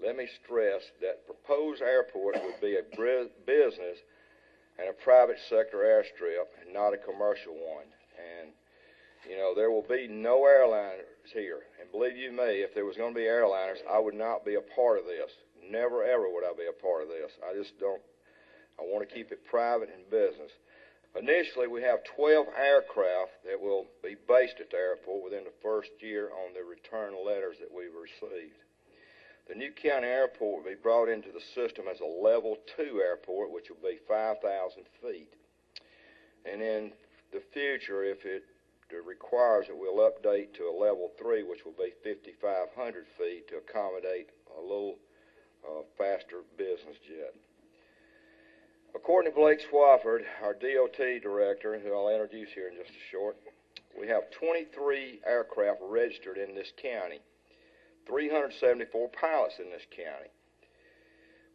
let me stress that proposed airport would be a business and a private sector airstrip and not a commercial one. And, you know, there will be no airliners here. And believe you me, if there was going to be airliners, I would not be a part of this. Never, ever would I be a part of this. I just don't. I want to keep it private and business. Initially, we have 12 aircraft that will be based at the airport within the first year on the return letters that we've received. The new county airport will be brought into the system as a level 2 airport, which will be 5,000 feet. And in the future, if it requires it, we'll update to a level 3, which will be 5,500 feet to accommodate a little faster business jet. According to Blake Swafford, our DOT director, who I'll introduce here in just a short, we have 23 aircraft registered in this county, 374 pilots in this county,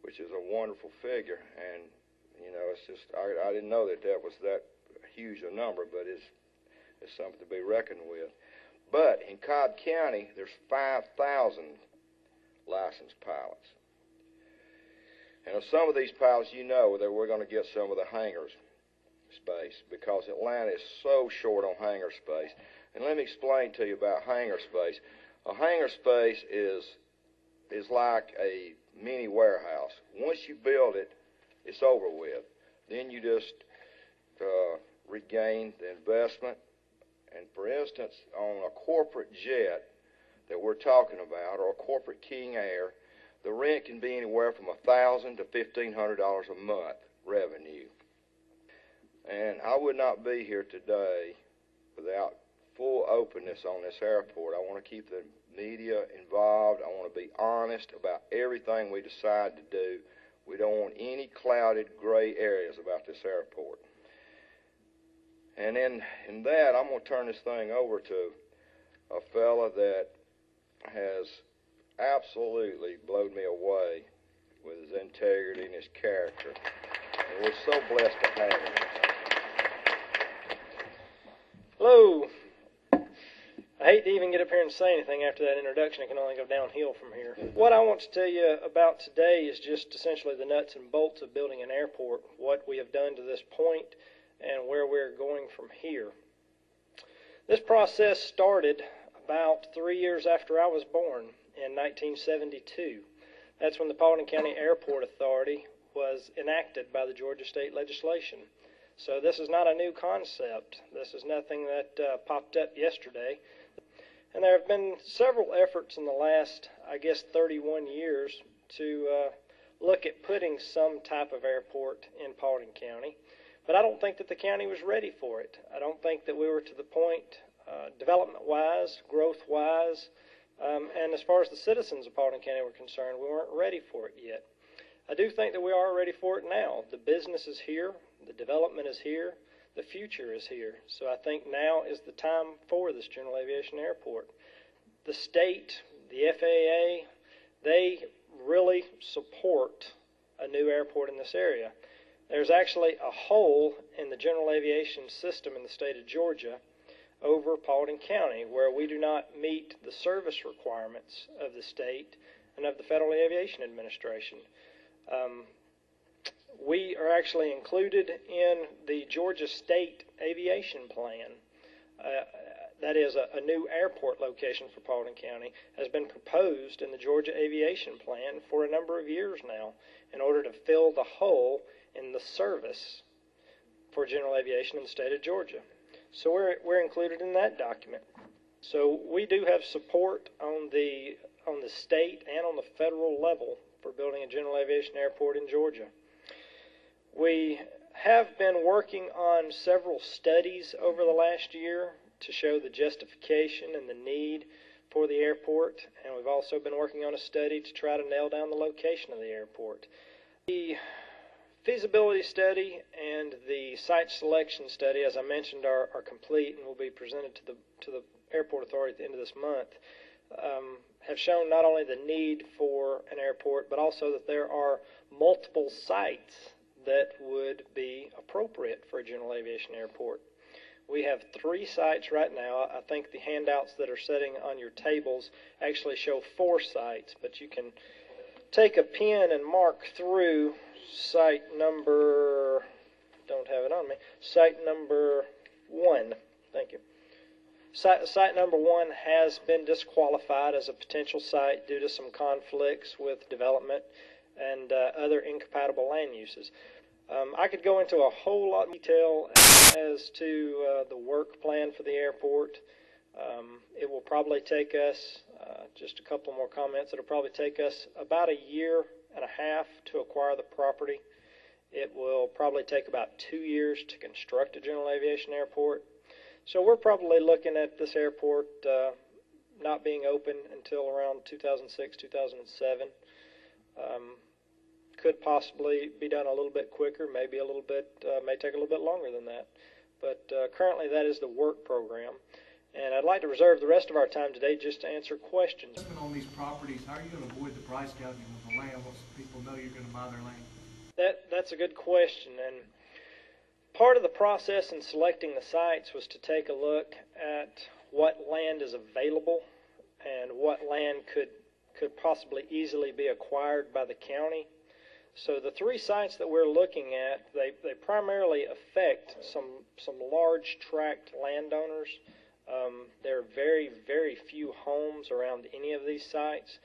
which is a wonderful figure. And, you know, it's just, I didn't know that that was that huge a number, but it's something to be reckoned with. But in Cobb County, there's 5,000 licensed pilots. And of some of these pilots, you know that we're going to get some of the hangar space because Atlanta is so short on hangar space. And let me explain to you about hangar space. A hangar space is like a mini warehouse. Once you build it, it's over with. Then you just regain the investment. And for instance, on a corporate jet that we're talking about, or a corporate King Air, the rent can be anywhere from $1,000 to $1,500 a month revenue. And I would not be here today without full openness on this airport. I want to keep the media involved. I want to be honest about everything we decide to do. We don't want any clouded gray areas about this airport. And in that, I'm going to turn this thing over to a fella that has absolutely blowed me away with his integrity and his character. And we're so blessed to have him. Hello. I hate to even get up here and say anything after that introduction. It can only go downhill from here. What I want to tell you about today is just essentially the nuts and bolts of building an airport, what we have done to this point, and where we're going from here. This process started about 3 years after I was born in 1972. That's when the Paulding County Airport Authority was enacted by the Georgia State legislation. So this is not a new concept. This is nothing that popped up yesterday. And there have been several efforts in the last, 31 years to look at putting some type of airport in Paulding County. But I don't think that the county was ready for it. I don't think that we were to the point, development-wise, growth-wise, and as far as the citizens of Paulding County were concerned, we weren't ready for it yet. I do think that we are ready for it now. The business is here. The development is here. The future is here. So I think now is the time for this General Aviation Airport. The state, the FAA, they really support a new airport in this area. There's actually a hole in the general aviation system in the state of Georgia over Paulding County where we do not meet the service requirements of the state and of the Federal Aviation Administration. We are actually included in the Georgia State Aviation Plan. That is a new airport location for Paulding County has been proposed in the Georgia Aviation Plan for a number of years now in order to fill the hole in the service for general aviation in the state of Georgia. So we're included in that document. So we do have support on the state and on the federal level for building a general aviation airport in Georgia. We have been working on several studies over the last year to show the justification and the need for the airport, and we've also been working on a study to try to nail down the location of the airport. The feasibility study and the site selection study, as I mentioned, are complete and will be presented to the Airport Authority at the end of this month, have shown not only the need for an airport, but also that there are multiple sites that would be appropriate for a general aviation airport. We have 3 sites right now. I think the handouts that are sitting on your tables actually show 4 sites, but you can take a pen and mark through site number, don't have it on me, site number 1. Thank you. Site number 1 has been disqualified as a potential site due to some conflicts with development and other incompatible land uses. I could go into a whole lot of detail as to the work plan for the airport. It will probably take us, just a couple more comments, it'll probably take us about a year and a half to acquire the property. It will probably take about 2 years to construct a general aviation airport. So we're probably looking at this airport not being open until around 2006, 2007. Could possibly be done a little bit quicker, maybe a little bit, may take a little bit longer than that. But currently that is the work program. And I'd like to reserve the rest of our time today just to answer questions. On these properties, how are you going to avoid the price gouging with the land once people know you're going to buy their land? That's a good question. And part of the process in selecting the sites was to take a look at what land is available and what land could possibly easily be acquired by the county. So the 3 sites that we're looking at, they primarily affect some large tract landowners. There are very, very few homes around any of these sites.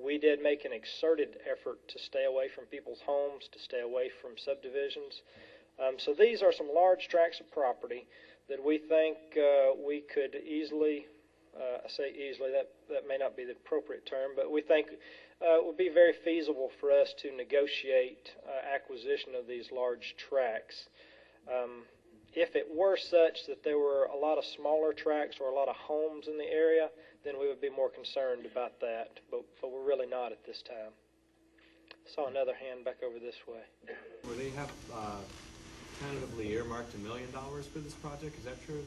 We did make an exerted effort to stay away from people's homes, to stay away from subdivisions. So these are some large tracts of property that we think we could easily, I say easily, that may not be the appropriate term, but we think it would be very feasible for us to negotiate acquisition of these large tracts. If it were such that there were a lot of smaller tracts or a lot of homes in the area, then we would be more concerned about that, but we're really not at this time. Saw another hand back over this way. Where they have tentatively earmarked $1 million for this project, is that true?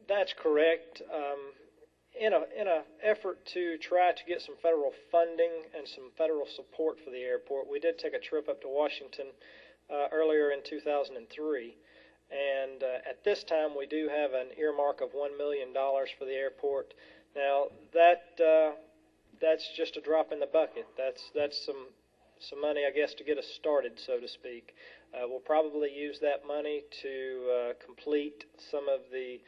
That's correct. In an effort to try to get some federal funding and some federal support for the airport, we did take a trip up to Washington earlier in 2003. And at this time, we do have an earmark of $1 million for the airport. Now, that's just a drop in the bucket. That's some money, I guess, to get us started, so to speak. We'll probably use that money to complete some of the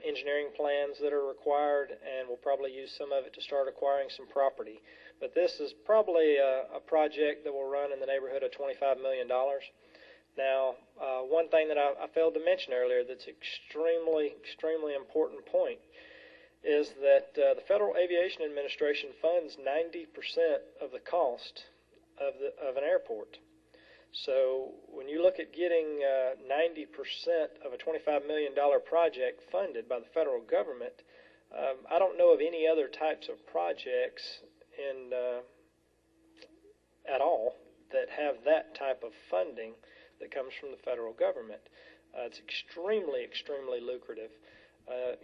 engineering plans that are required, and we'll probably use some of it to start acquiring some property. But this is probably a project that will run in the neighborhood of $25 million. Now, one thing that I failed to mention earlier that's extremely, extremely important point is that the Federal Aviation Administration funds 90% of the cost of an airport. So when you look at getting 90% of a $25 million project funded by the federal government, I don't know of any other types of projects at all that have that type of funding that comes from the federal government. It's extremely, extremely lucrative.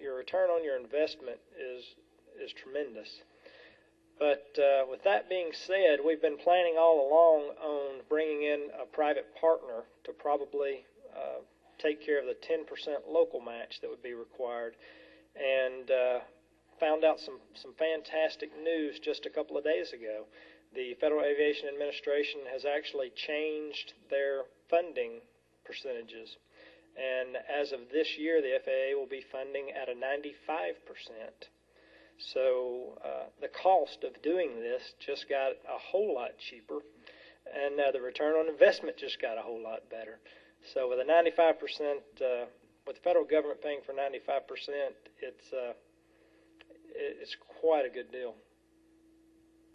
Your return on your investment is tremendous. But with that being said, we've been planning all along on bringing in a private partner to probably take care of the 10% local match that would be required, and found out some fantastic news just a couple of days ago. The Federal Aviation Administration has actually changed their funding percentages, and as of this year, the FAA will be funding at a 95%. So the cost of doing this just got a whole lot cheaper, and the return on investment just got a whole lot better. So with a 95%, with the federal government paying for 95%, it's quite a good deal.